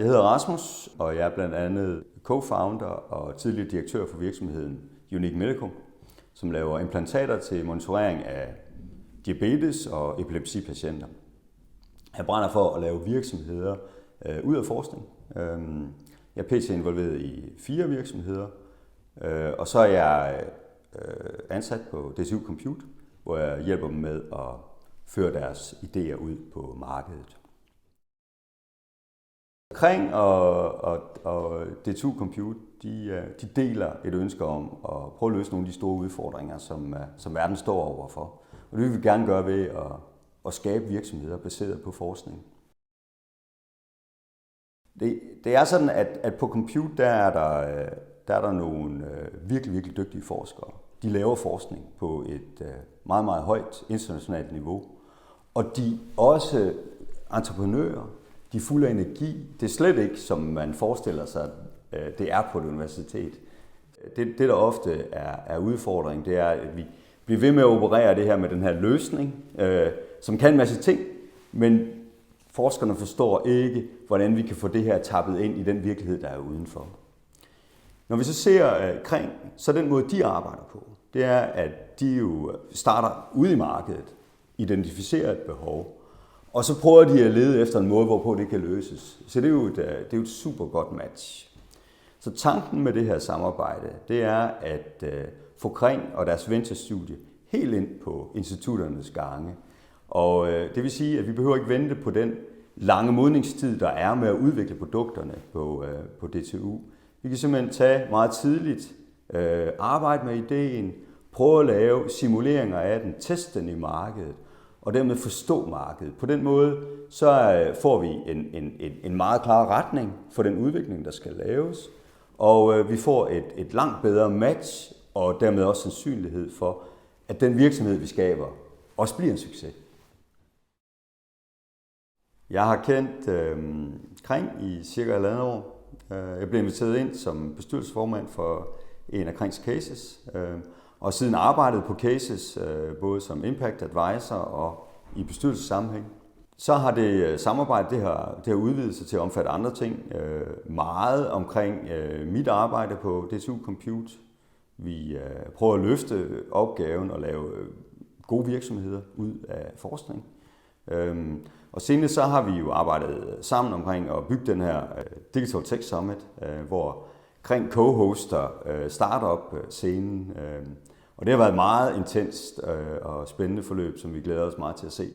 Jeg hedder Rasmus, og jeg er blandt andet co-founder og tidligere direktør for virksomheden Unique Medical, som laver implantater til monitorering af diabetes og epilepsipatienter. Jeg brænder for at lave virksomheder ud af forskning. Jeg er pt. Involveret i 4 virksomheder, og så er jeg ansat på DTU Compute, hvor jeg hjælper dem med at føre deres idéer ud på markedet. Kring og DTU Compute, de deler et ønske om at prøve at løse nogle af de store udfordringer, som verden står overfor. Og det vil vi gerne gøre ved at skabe virksomheder baseret på forskning. Det er sådan, at på Compute, der er der nogle virkelig dygtige forskere. De laver forskning på et meget, meget højt internationalt niveau. Og de er også entreprenører. De er fulde af energi. Det er slet ikke, som man forestiller sig, det er på et universitet. Det der ofte er udfordringen, det er, at vi bliver ved med at operere det her med den her løsning, som kan en masse ting, men forskerne forstår ikke, hvordan vi kan få det her tappet ind i den virkelighed, der er udenfor. Når vi så ser Kring, så den måde, de arbejder på, det er, at de jo starter ude i markedet, identificerer et behov, og så prøver de at lede efter en måde, hvorpå det kan løses. Så det er jo et super godt match. Så tanken med det her samarbejde, det er at få Kring og deres venturestudie helt ind på institutternes gange. Og det vil sige, at vi behøver ikke vente på den lange modningstid, der er med at udvikle produkterne på DTU. Vi kan simpelthen tage meget tidligt, arbejde med ideen, prøve at lave simuleringer af den, teste den i markedet, og dermed forstå markedet. På den måde så får vi en meget klar retning for den udvikling, der skal laves, og vi får et langt bedre match, og dermed også sandsynlighed for, at den virksomhed, vi skaber, også bliver en succes. Jeg har kendt Kring i cirka 1,5 år. Jeg blev inviteret ind som bestyrelsesformand for en af Krings cases, og siden arbejdet på cases, både som impact advisor og i bestyrelsessammenhæng. Så har det samarbejde, det har udvidet sig til at omfatte andre ting. Meget omkring mit arbejde på DTU Compute. Vi prøver at løfte opgaven og lave gode virksomheder ud af forskning. Og senest så har vi jo arbejdet sammen omkring at bygge den her Digital Tech Summit, hvor Kring co-hoster startup-scenen. Og det har været et meget intenst og spændende forløb, som vi glæder os meget til at se.